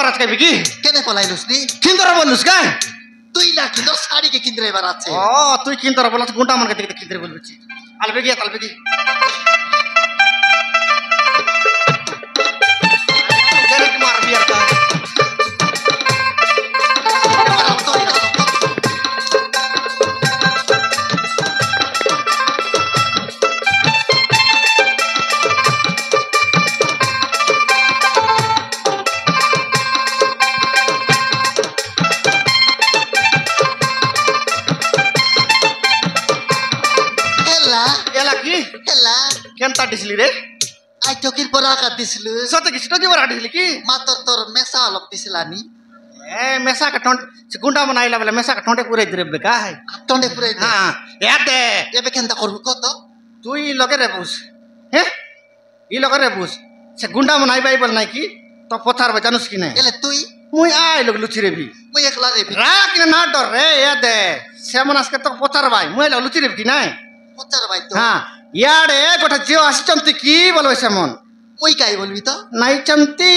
বারাত কাইবি কি কেনে পলাইলুস নি কিন্তরা বললুস কা তুই না কিন্তু শাড়ি কে কিনতে এবার আছে ও তুই কিন্তরা বলছ গুন্ডা মান কে কিন্তরে বলবি আলবে কি ডাইরেক্ট মার বিয়ার কা কেনতা দিছিলি রে আই চকির পর আকার দিছিল সতে কি সেটা দিবার আডিছিলি কি মাতর তোর মেসা অলপ দিছিলানি এ মেসা কা টন্ট গুন্ডা মন আইলা বলে মেসা কা টন্টে পুরাই দিরে বে কাই টন্টে পুরাই দে হ্যাঁ ইয়াতে এবে কেনতা করব কত তুই লগে রে বুঝ হে ই লগে রে বুঝ সে গুন্ডা মন আইবাই বল নাই কি তো পথার বা জানুস কি না এলে তুই মুই আই লগ লুচি রেবি মুই একলা রে রাখ না ডর রে ইয়াতে সেমন আজকে তো পথার ভাই মুই লগ লুচি রেবি কি নাই পচার ভাই তো হ্যাঁ ইয়ারে গোটা জিও আসিচন্তি কি বলবে সেমন মুই কাই বলবি তো নাইচন্তি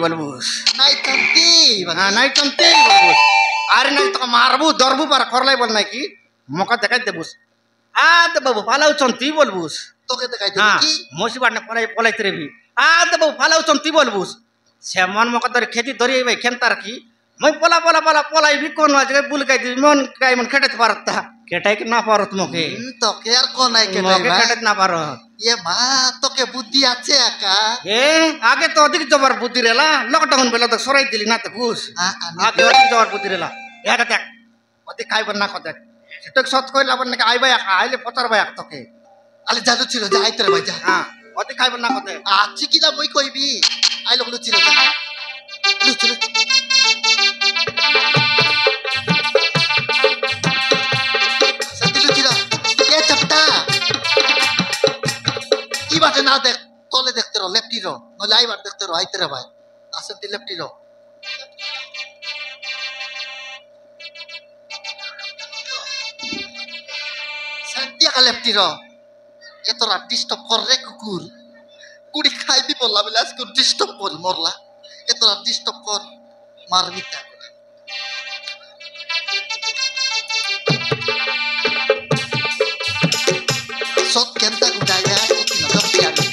বলবুস নাইচন্তি হ্যাঁ নাইচন্তি বলবুস আরে নাই তো মারবু দরবু পার করলাই বল নাই কি মকা দেখাই দেবুস আদে বাবু ফালাউচন্তি বলবুস তোকে দেখাই দিবি কি মসিবার না পলাইতে রেবি আদে বাবু ফালাউচন্তি বলবুস সেমন মকা ধরে খেতি ধরি ভাই খেনতার কি মই পলাইবি কোন আজকে বুলকাই দিবি মন কাই মন খেটাতে পারতা কেটাই কি না পারত মকে তোকে আর কোন নাই কেটাই মকে খেটাতে না পারত এ মা তোকে বুদ্ধি আছে একা এ আগে তো অধিক জবার বুদ্ধি রেলা লকডাউন বেলা তো সরাই দিলি না তো ঘুষ আগে অধিক জবার বুদ্ধি রেলা এটা দেখ অধিক খাইবার না কথা সেটা সৎ কইলা বল নাকি আইবা একা আইলে পচার ভাই এক তোকে আলে জাদু ছিল যা আইতে রে ভাই যা হ্যাঁ অধিক খাইবার না কথা আছি কি না মই কইবি আই লোক লুচি রে যা লুচি বাটে না দেখ তলে দেখতে রো লেফটি রো নলে আইবার দেখতে রো আইতে রে ভাই আসেন লেফটি রো সান্তিয়া কা লেফটি রো এ তোরা ডিস্টার্ব কর রে কুকুর কুড়ি খাইবি বললা বলে আজকে ডিস্টার্ব করি মরলা এ তোরা ডিস্টার্ব কর মারবি তা সব কেনতা গুডাই না কি না দপটি আগে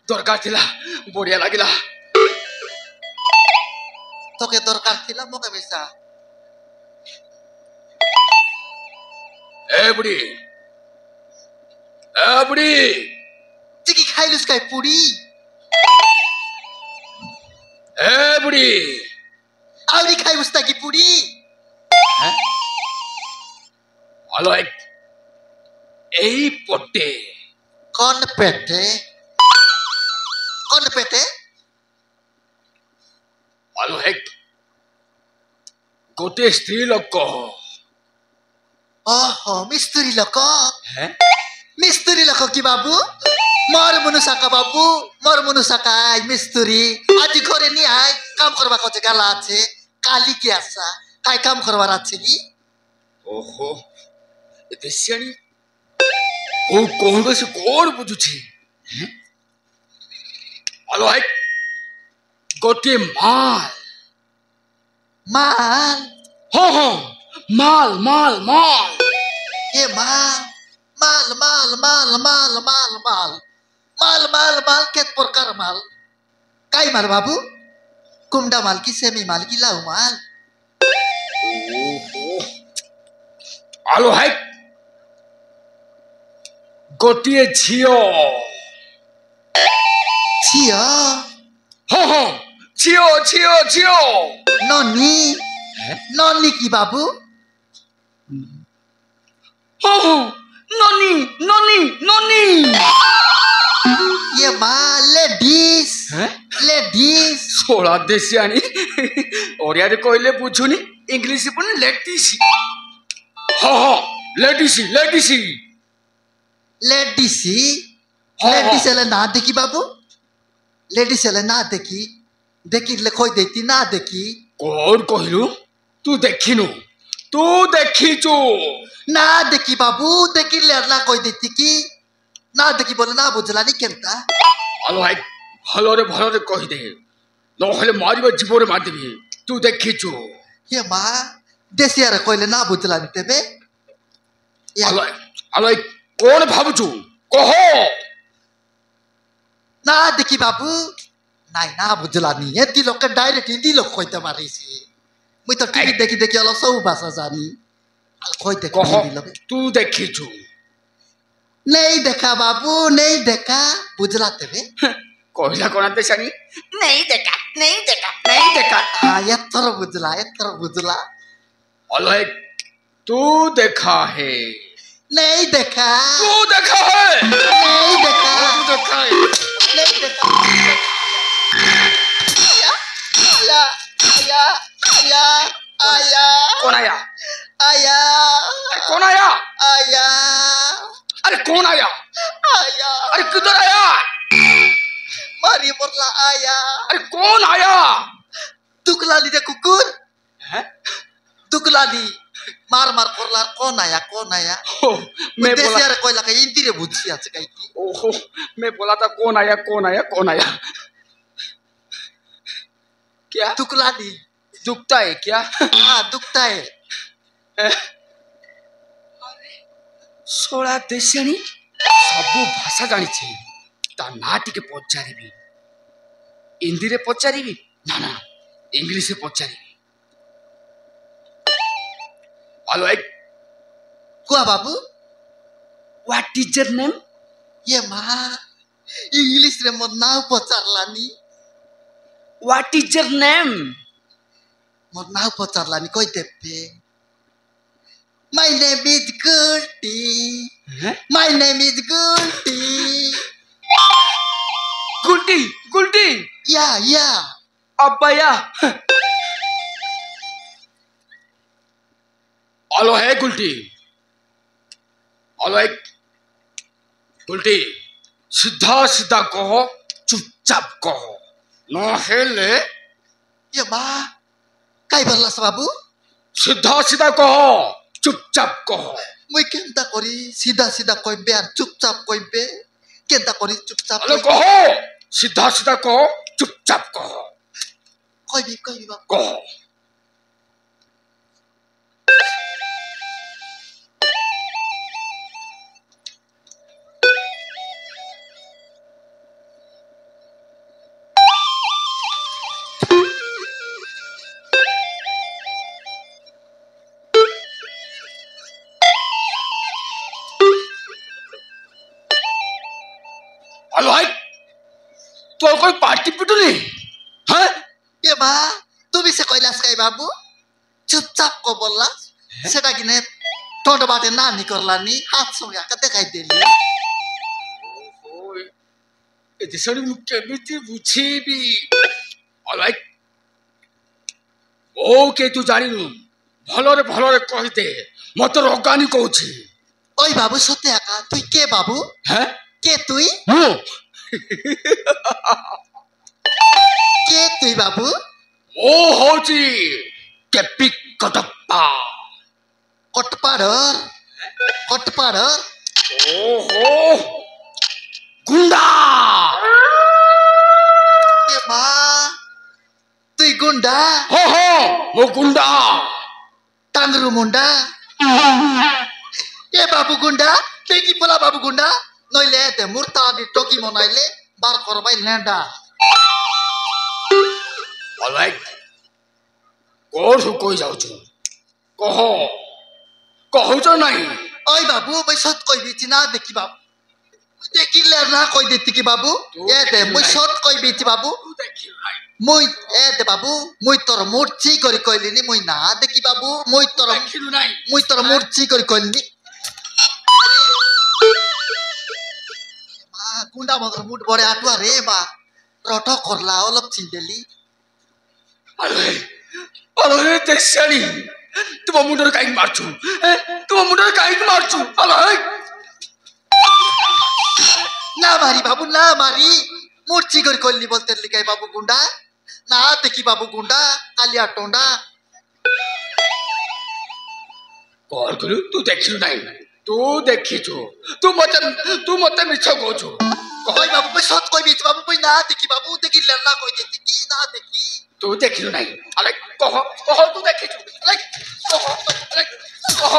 দরকার ছিল বড়িয়া লাগিলা তোকে দরকার ছিল মোকে বেসা এ বুড়ি তুই কি খাইলুস কাই পুরি এ বুড়ি আউরি খাইবুস তা কি পুরি ভালো এই পটে কোন পেটে ভালো গোটে স্ত্রী লোক ওহো মিস্ত্রি লোক কি বাবু মোর মনুষাকা বাবু মোর মনুষাকাই মিস্ত্রি আজি ঘরে নি আয় কাম করবা কতে গালা আছে কালি কি আসা কাই কাম করবার আছে কি ওহো এতে সিয়ানি ও কোন বসে কোন বুঝুছি ভালো গোটে মাল মাল এ মাল কেত প্রকার মাল কাই মাল বাবু কুমডা মাল কি সেমি মাল কি লাউ মাল ভালো গোটিয়ে ঝিও ননি কি বাবু ननी ननी ननी ये माँ लेडीज हैं लेडीज सोळा देशियानी ओरिया कहले बुझुनी इंग्लिश पण लेडीज हा लेडीज लेडीज लेडीज हाँ, लेडीज हाँ। एले ना देखी बाबू लेडीज एले ना देखी देखी लिखोई देती ना देखी कौन कहलु तू देखिनु तू देखिचु ना देखी बाबू देखी ले ना कोई देती की ना देखी बोले ना बुझला नहीं केनता आलो भाई भलो रे कहि दे नहले मारिबे जीवरे मार देबी तू देखिचु ये माँ देसिया रे कोइले ना बुझला नहीं तेबे आलो कौन भाबुचु कहो ना देखी बाबू नाई ना बुझला नहीं ये ती लोग के डायरेक्ट हिंदी लोग कोइते मारी सी मुई तो टीवी देखी देखी अलग सब भाषा जानी कोइते कहो हिंदी लोग तू देखिचु नहीं देखा बाबू नहीं देखा बुझला तेबे कहला कोना देशानी नहीं देखा हाँ ये तर बुझला आलो तू देखा है नहीं देखा तू देखा है नहीं देखा तू देखा है नहीं देखा आया आया आया आया कौन आया आया कौन आया आया अरे कौन आया आया अरे किधर आया मारी मोरला आया अरे कौन आया दुकलाली दे कुकुर हैं दुकलाली मार मार करला कौन आया ओ, मैं देश बोला यार कोई लगा हिंदी रे बुझी आज कहीं की ओहो मैं बोला था कौन आया क्या दुकलाली दुखता है क्या हाँ दुखता है सोळा देशानी सबु भाषा जानी ता ना टिके पचारिबी हिंदी रे पचारिबी ना इंग्लिश रे पचारिबी हेलो कुआ बाबू व्हाट इज योर नेम ये माँ इंग्लिश रे मोर नाव पचारलानी व्हाट इज योर नेम मोर नाव पचारलानी कोई देपे My name is Gulti. My name is Gulti. Gulti Yeah. अब्बाया हेलो है गुलटी सीधा कहो चुपचाप कहो न हेले ये माँ काय बोलला बाबू सीधा कहो चुपचाप कहो मुई केंता करी सीधा कहबे और चुपचाप कहबे केंता करी चुपचाप हेलो कहो सीधा कहो चुपचाप कहो कहबी बाबू कहो हेलो भाई तो कोई पार्टी पिटुली हैं ये माँ तू भी से कैलाश काय बाबू चुपचाप को बोलला सेटा किने टोट बाटे ना निकललानी हाथ संगे कते खाई देली ए दिसणी मु केमिति बुझेबी ऑलराइट ओके तू जानिनु भलरे कहि दे मत रोगानी कहूची ओई बाबू सत्य आका तुई के बाबू हैं के तुई हूं के तुई बाबू ओ होची केपी कटप्पा कटपाड़ ओहो गुंडा ये माँ तुई गुंडा हो वो गुंडा टांगरू मुंडा ये बाबू गुंडा टेकी पोला बाबू गुंडा नइले ते मूर्ता आदि टोकी मनाइले बार करबाई लेंडा ऑलराइट कोर हु कोई जाउ छु कहू तो नहीं ओई बाबू मैं सत कोई बीच ना देखी बाबू देखी ले ना कोई देती की बाबू ये दे मैं सत कोई बीच बाबू मुई ए दे बाबू मुई तोर मूर्छी करी कहलिनी मुई ना देखी बाबू मुई तोर मूर्छी करी कहलिनी গুন্ডা মগর মুড বড়ে আটুয়া রে মা রট করলা অলপ চিন্দেলি আরে দেশানি তোমার মুন্ডর কাইক মারছো তোমার মুন্ডর কাইক মারছো আরে না মারি বাবু না মারি মুরচি করে কইলি বলতে লিখাই বাবু গুন্ডা না দেখি বাবু গুন্ডা কালিয়া টোন্ডা কল করু তুই দেখিল নাই তুই দেখিছো তুই মতে মিছ কইছো কই বাবু কই সত কই বিচ বাবু কই না দেখি বাবু দেখি লেলা কই দেখি কি না দেখি তুই দেখিল নাই আরে কহ কহ তুই দেখিছো আরে কহ আরে কহ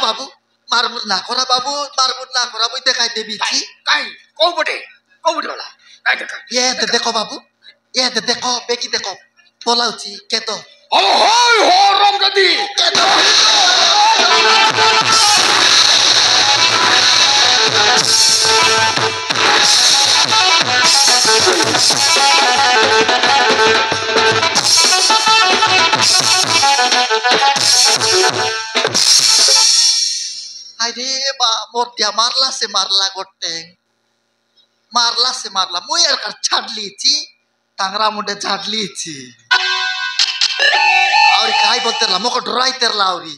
বাবু মারমুর না করা বাবু মারমুর না করা বই দেখাই দেবিছি কাই কও বটে ওলা কাই দেখা এ দেখো বাবু এ দেখো বেকি দেখো পলাউছি কেতো ও হয় হো রামদাদি কেতো আরে বা মোর দিয়া মারলা গোটে মারলা মুই আর কার ছাড়লিছি টাংরা মুন্ডে ঝাড়লিছি আউরি কাই বলতেরলা মোকে ডরাইতেরলা আউরি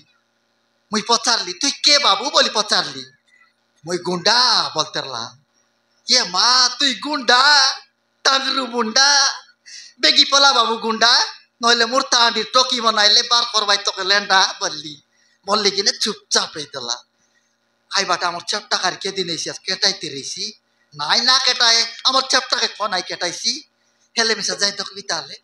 মুই পচারলি তুই কে বাবু বলি পচারলি মুই গুন্ডা বলতেরলা কে মা তুই গুন্ডা টাংরু মুন্ডা বেগি পলা বাবু গুন্ডা নইলে মোর তাঁডির টকি বানাইলে বার করবাই তোকে লেন্ডা বললি কিনে চুপচাপ হইতলা আইবাটা আমার চাপটাকার কে দিন এসি কেটাইতে রয়েছি নাই না কেটায় আমার চাপটাকে কনাই কেটাইছি হেলে মিশা যাই তো তাহলে